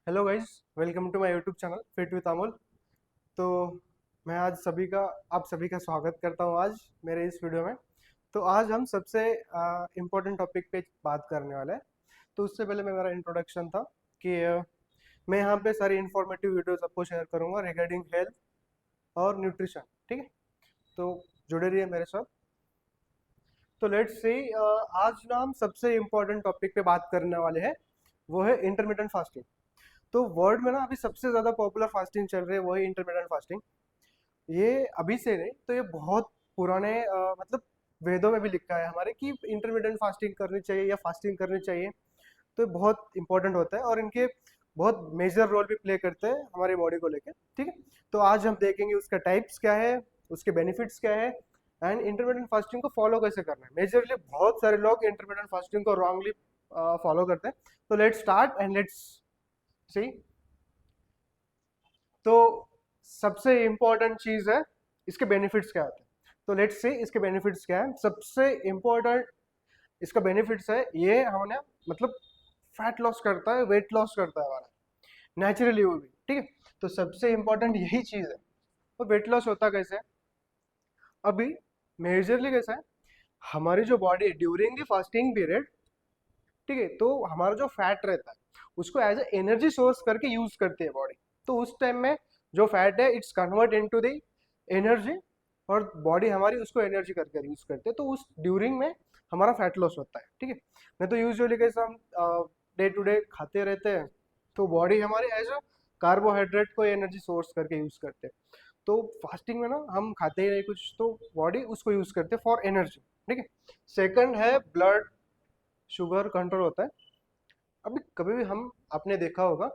Hello guys, welcome to my YouTube channel fit with Amol. तो मैं आज आप सभी का स्वागत करता हूँ आज मेरे इस वीडियो में। तो आज हम सबसे इम्पोर्टेंट टॉपिक पे बात करने वाले हैं। तो उससे पहले मेरा इंट्रोडक्शन था कि मैं यहाँ पे सारी इन्फॉर्मेटिव वीडियोस आपको शेयर करूँगा रिगार्डिंग हेल्थ और न्यूट्रिशन। ठीक है, तो जुड़े रहिए मेरे साथ। तो लेट्स सी, आज ना हम सबसे इम्पोर्टेंट टॉपिक पे बात करने वाले हैं, वो है इंटरमिटेंट फास्टिंग। तो वर्ल्ड में ना अभी सबसे ज़्यादा पॉपुलर फास्टिंग चल रही है, वही इंटरमिटेंट फास्टिंग। ये अभी से नहीं, तो ये बहुत पुराने मतलब वेदों में भी लिखा है हमारे कि इंटरमिटेंट फास्टिंग करनी चाहिए या फास्टिंग करनी चाहिए। तो ये बहुत इंपॉर्टेंट होता है और इनके बहुत मेजर रोल भी प्ले करते हैं हमारी बॉडी को लेके। ठीक है, तो आज हम देखेंगे उसका टाइप्स क्या है, उसके बेनिफिट्स क्या है, एंड इंटरमिटेंट फास्टिंग को फॉलो कैसे करना है। मेजरली बहुत सारे लोग इंटरमिटेंट फास्टिंग को रॉन्गली फॉलो करते हैं। तो let's start and let's see. तो सबसे इम्पोर्टेंट चीज़ है इसके बेनिफिट्स क्या होते हैं। तो लेट्स से इसके बेनिफिट्स क्या है। सबसे इम्पोर्टेंट इसका बेनिफिट्स है, ये हमने मतलब फैट लॉस करता है, वेट लॉस करता है हमारा नेचुरली वो भी। ठीक है, तो सबसे इम्पोर्टेंट यही चीज़ है। तो वेट लॉस होता कैसे है अभी, मेजरली कैसा है, हमारी जो body during the fasting period, ठीक है, तो हमारा जो फैट रहता है उसको एज ए एनर्जी सोर्स करके यूज करती है बॉडी। तो उस टाइम में जो फैट है it's convert into the energy, और बॉडी हमारी उसको एनर्जी करके यूज करते हैं। तो उस ड्यूरिंग में हमारा फैट लॉस होता है। ठीक है, नहीं तो यूजुअली कैसे हम डे टू डे खाते रहते हैं, तो बॉडी हमारी एज अ कार्बोहाइड्रेट को एनर्जी सोर्स करके यूज करते हैं। तो फास्टिंग में ना हम खाते ही नहीं कुछ, तो बॉडी उसको यूज करते हैं फॉर एनर्जी। ठीक है, सेकंड है ब्लड शुगर कंट्रोल होता है। अभी कभी भी हम आपने देखा होगा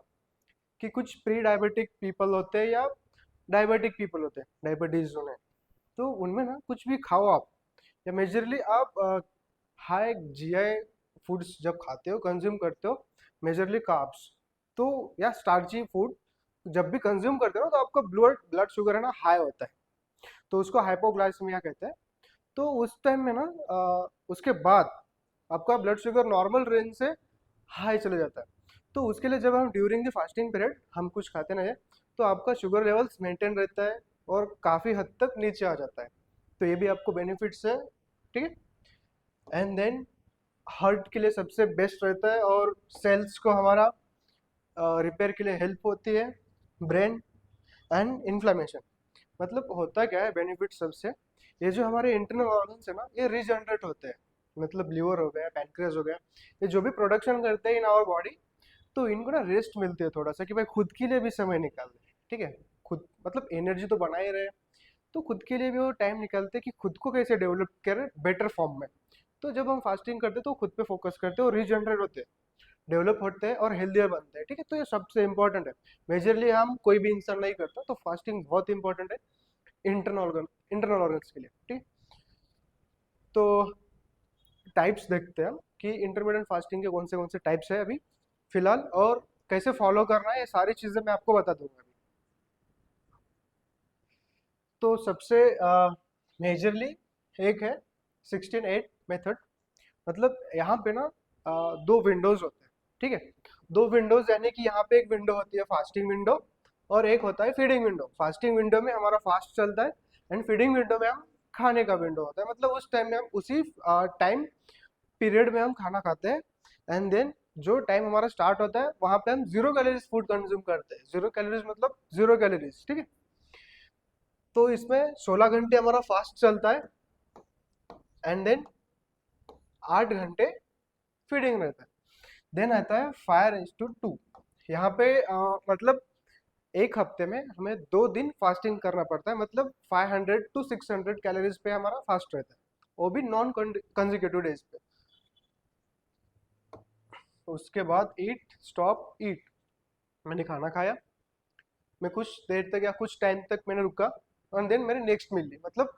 कि कुछ प्री डायबिटिक पीपल होते हैं या डायबिटिक पीपल होते हैं, डायबिटीज उन्हें, तो उनमें ना कुछ भी खाओ आप, या मेजरली आप हाई जीआई फूड्स जब खाते हो, कंज्यूम करते हो, मेजरली कार्ब्स, तो या स्टार्ची फूड जब भी कंज्यूम करते हो ना, तो आपका ब्लड ब्लड शुगर है ना हाई होता है। तो उसको हाइपोग्लाइसेमिया कहते हैं। तो उस टाइम में ना उसके बाद आपका ब्लड शुगर नॉर्मल रेंज से हाई चले जाता है। तो उसके लिए जब हम ड्यूरिंग द फास्टिंग पीरियड हम कुछ खाते नहीं है, तो आपका शुगर लेवल्स मेंटेन रहता है और काफ़ी हद तक नीचे आ जाता है। तो ये भी आपको बेनिफिट्स है। ठीक है, एंड देन हार्ट के लिए सबसे बेस्ट रहता है, और सेल्स को हमारा रिपेयर के लिए हेल्प होती है, ब्रेन एंड इन्फ्लेमेशन। मतलब होता क्या है बेनिफिट सबसे, ये जो हमारे इंटरनल ऑर्गन्स है ना, ये रिजनरेट होते हैं। मतलब लिवर हो गया, पैनक्रियास हो गया, ये जो भी प्रोडक्शन करते हैं इन आवर बॉडी, तो इनको ना रेस्ट मिलती है थोड़ा सा कि भाई खुद के लिए भी समय निकाल दे। ठीक है, खुद मतलब एनर्जी तो बना ही रहे, तो खुद के लिए भी वो टाइम निकालते हैं कि खुद को कैसे डेवलप करें बेटर फॉर्म में। तो जब हम फास्टिंग करते हैं तो खुद पे फोकस करते हैं और रिजनरेट होते हैं, डेवलप होते हैं और हेल्दियर बनते हैं। ठीक है, तो ये सबसे इंपॉर्टेंट है। मेजरली हम कोई भी इंसान नहीं करता, तो फास्टिंग बहुत इंपॉर्टेंट है इंटरनल ऑर्गन्स के लिए। ठीक, तो टाइप्स देखते हैं हम कि इंटरमीडिएट फास्टिंग के कौन से टाइप्स है अभी फिलहाल, और कैसे फॉलो करना है, ये सारी चीज़ें मैं आपको बता दूंगा अभी। तो सबसे मेजरली एक है 16-8 मेथड। मतलब यहाँ पे ना दो विंडोज होते हैं। ठीक है, दो विंडोज यानी कि यहाँ पे एक विंडो होती है फास्टिंग विंडो, और एक होता है फीडिंग विंडो। फास्टिंग विंडो में हमारा फास्ट चलता है, एंड फीडिंग विंडो में हम खाने का विंडो होता है। मतलब उस टाइम में हम उसी टाइम पीरियड में हम खाना खाते हैं, एंड देन जो टाइम हमारा स्टार्ट होता है वहां पे हम 0 कैलोरीज फूड कंज्यूम करते हैं। 0 कैलोरीज मतलब 0 कैलोरीज। ठीक है, तो इसमें 16 घंटे हमारा फास्ट चलता है, एंड देन 8 घंटे फीडिंग रहता है। देन आता है 5:2। यहाँ पे मतलब एक हफ्ते में हमें 2 दिन फास्टिंग करना पड़ता है। मतलब 500 to 600 कैलोरीज पे हमारा फास्ट रहता है, वो भी नॉन कंजिक्यूटिव डेज पे। उसके बाद ईट स्टॉप ईट, मैंने खाना खाया, मैं कुछ देर तक या कुछ टाइम तक मैंने रुका, एंड देन मैंने नेक्स्ट मील ली। मतलब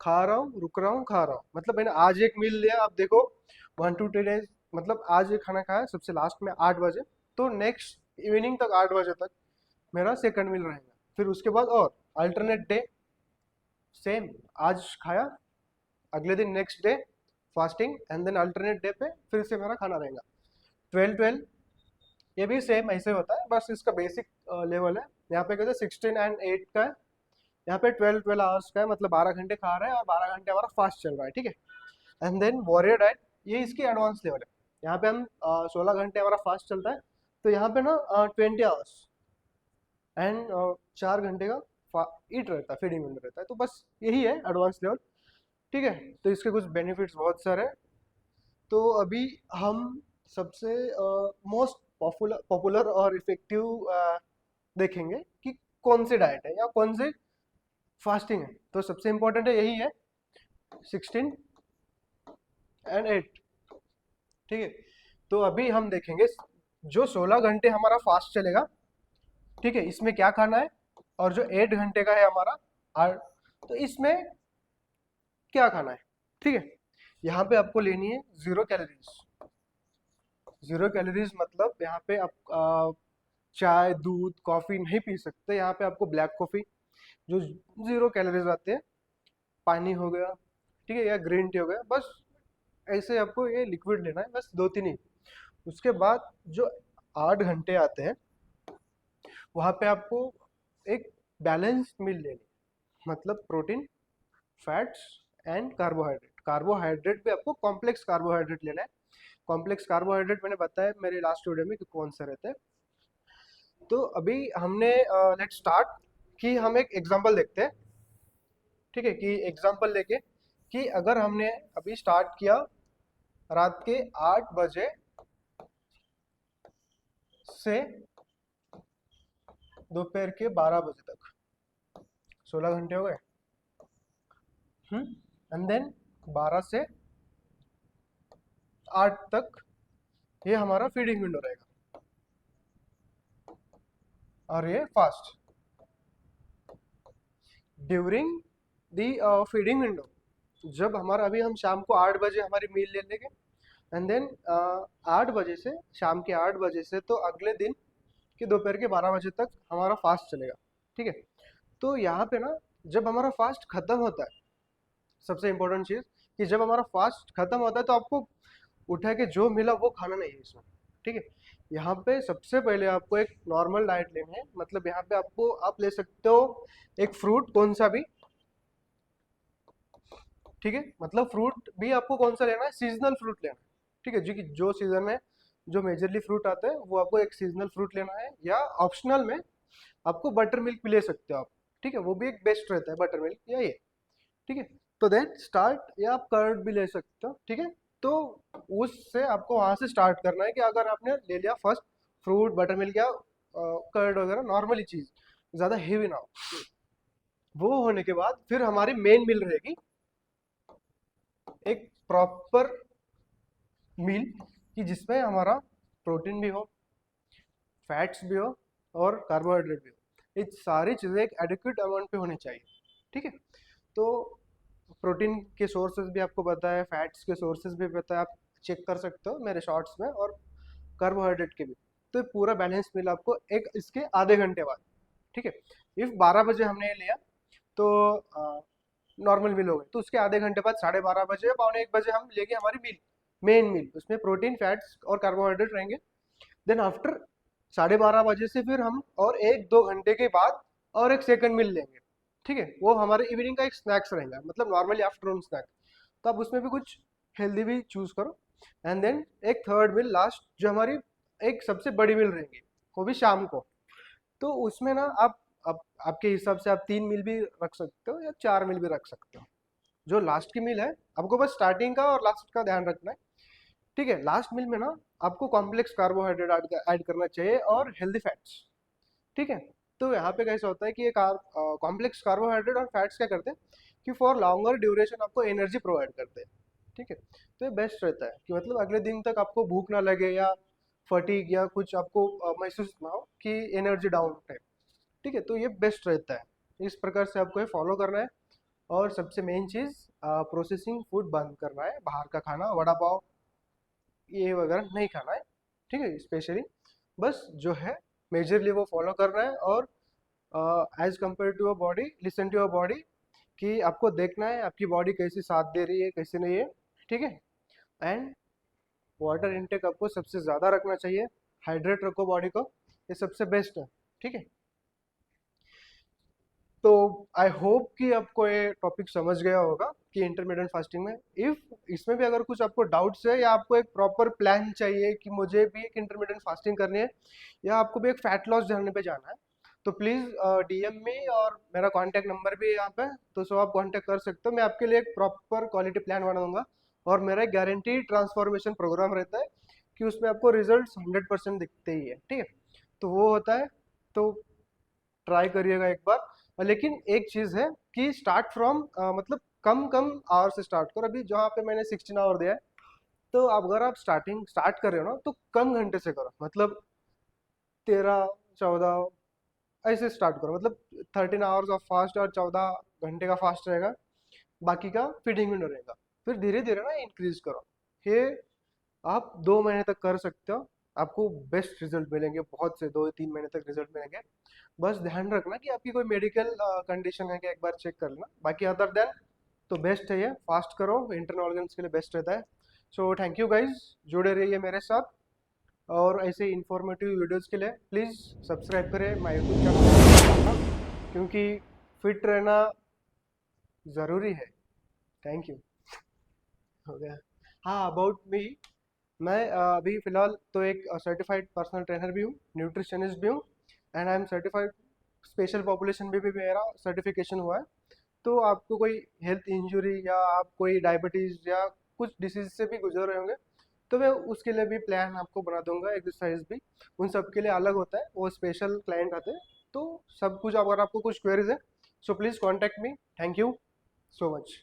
खा रहा हूँ, रुक रहा हूँ, खा रहा हूँ। मतलब मैंने आज एक मील लिया, आप देखो 1 to 2 days, मतलब आज एक खाना खाया सबसे लास्ट में 8 बजे, तो नेक्स्ट इवनिंग तक 8 बजे तक मेरा सेकंड मील रहेगा। फिर उसके बाद और अल्टरनेट डे सेम, आज खाया, अगले दिन next day fasting, and then alternate day पे फिर से मेरा खाना रहेगा। 12-12 ये भी सेम ऐसे होता है, बस इसका बेसिक लेवल है। यहाँ पे कहते हैं 16 and 8 का है, यहाँ पे 12 आवर्स का है, मतलब 12 घंटे खा रहे हैं और 12 घंटे हमारा फास्ट चल रहा है, ठीक है। एंड देन वॉरियर डाइट, ये इसकी एडवांस लेवल है। यहाँ पे हम 16 घंटे हमारा फास्ट चलता है, तो यहाँ पे ना 20 आवर्स एंड 4 घंटे का ईट रहता है, फीडिंग विंडो रहता है। तो बस यही है एडवांस लेवल, ठीक है। तो इसके कुछ बेनिफिट्स बहुत सारे हैं। तो अभी हम सबसे मोस्ट पॉपुलर पॉपुलर और इफेक्टिव देखेंगे कि कौन सी डाइट है या कौन से फास्टिंग है। तो सबसे इम्पोर्टेंट है यही है, 16 and 8, ठीक है। तो अभी हम देखेंगे जो 16 घंटे हमारा फास्ट चलेगा, ठीक है, इसमें क्या खाना है, और जो 8 घंटे का है हमारा आर, तो इसमें क्या खाना है, ठीक है। यहाँ पे आपको लेनी है 0 कैलोरीज। 0 कैलोरीज मतलब यहाँ पे आप चाय दूध कॉफी नहीं पी सकते। यहाँ पे आपको ब्लैक कॉफी जो 0 कैलोरीज आते हैं, पानी हो गया, ठीक है, या ग्रीन टी हो गया, बस ऐसे आपको ये लिक्विड लेना है, बस 2-3 ही। उसके बाद जो 8 घंटे आते हैं, वहाँ पे आपको एक बैलेंस मील लेनी है, मतलब protein fats and carbohydrate. Carbohydrate भी आपको कॉम्प्लेक्स कार्बोहाइड्रेट लेना है। कॉम्प्लेक्स कार्बोहाइड्रेट मैंने बताया मेरे लास्ट वीडियो में कि कौन से रहते हैं। तो अभी हमने लेट स्टार्ट कि हम एक एग्जांपल देखते हैं, ठीक है, कि एग्जांपल लेके कि अगर हमने अभी स्टार्ट किया रात के 8 बजे से दोपहर के 12 बजे तक, 16 घंटे हो गए। एंड देन 12 से 8 तक ये हमारा फीडिंग विंडो रहेगा, और ये fast. During the feeding window, जब हमारा अभी हम शाम को 8 बजे हमारी मील ले लेंगे, एंड देन 8 बजे से, शाम के 8 बजे से तो अगले दिन कि दोपहर के 12 बजे तक हमारा फास्ट चलेगा, ठीक है। तो यहाँ पे ना जब हमारा फास्ट खत्म होता है, सबसे इम्पोर्टेंट चीज़ कि जब हमारा फास्ट खत्म होता है तो आपको उठा के जो मिला वो खाना नहीं है इसमें, ठीक है। यहाँ पे सबसे पहले आपको एक नॉर्मल डाइट लेनी है, मतलब यहाँ पे आपको आप ले सकते हो एक फ्रूट कौन सा भी, ठीक है। मतलब फ्रूट भी आपको कौन सा लेना है, सीजनल फ्रूट लेना है, ठीक है, जो सीजन में जो मेजरली फ्रूट आते हैं वो आपको एक सीजनल फ्रूट लेना है, या ऑप्शनल में आपको बटर मिल्क भी ले सकते हो आप, ठीक है, वो भी एक बेस्ट रहता है बटर मिल्क या ये, ठीक है। तो देन स्टार्ट, या आप कर्ड भी ले सकते हो, ठीक है। तो उससे आपको वहां से स्टार्ट करना है कि अगर आपने ले लिया फर्स्ट फ्रूट बटर मिल्क या कर्ड वगैरह नॉर्मली चीज, ज्यादा हेवी ना हो, वो होने के बाद फिर हमारी मेन मील रहेगी एक प्रॉपर मील, कि जिसमें हमारा प्रोटीन भी हो, फैट्स भी हो, और कार्बोहाइड्रेट भी हो। ये सारी चीज़ें एक एडिक्वेट अमाउंट पे होनी चाहिए, ठीक है। तो प्रोटीन के सोर्सेज भी आपको पता है, फैट्स के सोर्सेज भी पता है, आप चेक कर सकते हो मेरे शॉर्ट्स में, और कार्बोहाइड्रेट के भी। तो ये पूरा बैलेंस मिल आपको एक इसके आधे घंटे बाद, ठीक है। इफ 12 बजे हमने ये लिया तो नॉर्मल मील हो गई, तो उसके आधे घंटे बाद 12:30 बजे या 12:45 हम लेंगे हमारी मील, मेन मील, उसमें प्रोटीन फैट्स और कार्बोहाइड्रेट रहेंगे। देन आफ्टर 12:30 बजे से फिर हम और 1-2 घंटे के बाद और एक सेकंड मील लेंगे, ठीक है, वो हमारे इवनिंग का एक स्नैक्स रहेगा, मतलब नॉर्मली आफ्टरनून स्नैक। तो आप उसमें भी कुछ हेल्दी भी चूज करो। एंड देन एक थर्ड मील लास्ट, जो हमारी एक सबसे बड़ी मील रहेंगी, वो भी शाम को। तो उसमें ना आप आपके हिसाब से आप 3 मील भी रख सकते हो या 4 मील भी रख सकते हो। जो लास्ट की मील है, आपको बस स्टार्टिंग का और लास्ट का ध्यान रखना है, ठीक है। लास्ट मील में ना आपको कॉम्प्लेक्स कार्बोहाइड्रेट ऐड करना चाहिए और हेल्दी फैट्स, ठीक है। तो यहाँ पे कैसा होता है कि ये कॉम्प्लेक्स कार्बोहाइड्रेट और फैट्स क्या करते हैं कि फॉर लॉन्गर ड्यूरेशन आपको एनर्जी प्रोवाइड करते हैं, ठीक है। तो ये बेस्ट रहता है कि मतलब अगले दिन तक आपको भूख ना लगे, या फटीग या कुछ आपको महसूस ना हो कि एनर्जी डाउन है, ठीक है। तो ये बेस्ट रहता है, इस प्रकार से आपको ये फॉलो करना है। और सबसे मेन चीज़, प्रोसेसिंग फूड बंद करना है, बाहर का खाना वड़ा पाव ये वगैरह नहीं खाना है, ठीक है, स्पेशली बस जो है मेजरली वो फॉलो करना है। और as compare to your body, listen to your body, कि आपको देखना है आपकी बॉडी कैसी साथ दे रही है कैसे नहीं है, ठीक है। एंड वाटर इनटेक आपको सबसे ज़्यादा रखना चाहिए, हाइड्रेट रखो बॉडी को, ये सबसे बेस्ट है, ठीक है। तो आई होप कि आपको ये टॉपिक समझ गया होगा कि इंटरमीडिएट फास्टिंग में, इफ इसमें भी अगर कुछ आपको डाउट्स है या आपको एक प्रॉपर प्लान चाहिए कि मुझे भी एक इंटरमीडिएट फास्टिंग करनी है या आपको भी एक फैट लॉस जर्नी पे जाना है, तो प्लीज़ डीएम में, और मेरा कांटेक्ट नंबर भी है यहाँ पे, तो सो आप कांटेक्ट कर सकते हो। मैं आपके लिए एक प्रॉपर क्वालिटी प्लान बनाऊंगा, और मेरा एक गारंटी ट्रांसफॉर्मेशन प्रोग्राम रहता है कि उसमें आपको रिजल्ट्स 100% दिखते ही है, ठीक है। तो वो होता है, तो ट्राई करिएगा एक बार। लेकिन एक चीज़ है कि स्टार्ट फ्रॉम मतलब कम कम आवर से स्टार्ट करो। अभी जहाँ पे मैंने 16 आवर दिया है, तो अगर आप स्टार्ट कर रहे हो ना, तो कम घंटे से करो, मतलब 13 14 ऐसे स्टार्ट करो, मतलब 13 आवर्स ऑफ फास्ट और 14 घंटे का फास्ट रहेगा, बाकी का फीडिंग विंडो रहेगा। फिर धीरे धीरे ना इंक्रीज करो, ये आप 2 महीने तक कर सकते हो, आपको बेस्ट रिजल्ट मिलेंगे, बहुत से 2 3 महीने तक रिजल्ट मिलेंगे। बस ध्यान रखना कि आपकी कोई मेडिकल कंडीशन है कि एक बार चेक कर लेना, बाकी अदर देन तो बेस्ट है, ये फास्ट करो, इंटरनल ऑर्गन्स के लिए बेस्ट रहता है। सो थैंक यू गाइज, जुड़े रहिए मेरे साथ, और ऐसे इंफॉर्मेटिव वीडियोस के लिए प्लीज़ सब्सक्राइब करें माय यूट्यूब चैनल, क्योंकि फिट रहना ज़रूरी है। Thank you. हो गया। हाँ, अबाउट मी, मैं अभी फ़िलहाल तो एक सर्टिफाइड पर्सनल ट्रेनर भी हूँ, न्यूट्रिशनिस्ट भी हूँ, and I am certified special population भी मेरा सर्टिफिकेशन हुआ है। तो आपको कोई हेल्थ इंजरी या आप कोई डायबिटीज़ या कुछ डिसीज से भी गुजर रहे होंगे, तो मैं उसके लिए भी प्लान आपको बना दूंगा, एक्सरसाइज भी उन सब के लिए अलग होता है, वो स्पेशल क्लाइंट आते हैं। तो सब कुछ, अगर आपको कुछ क्वेरीज है, so please contact me. Thank you so much.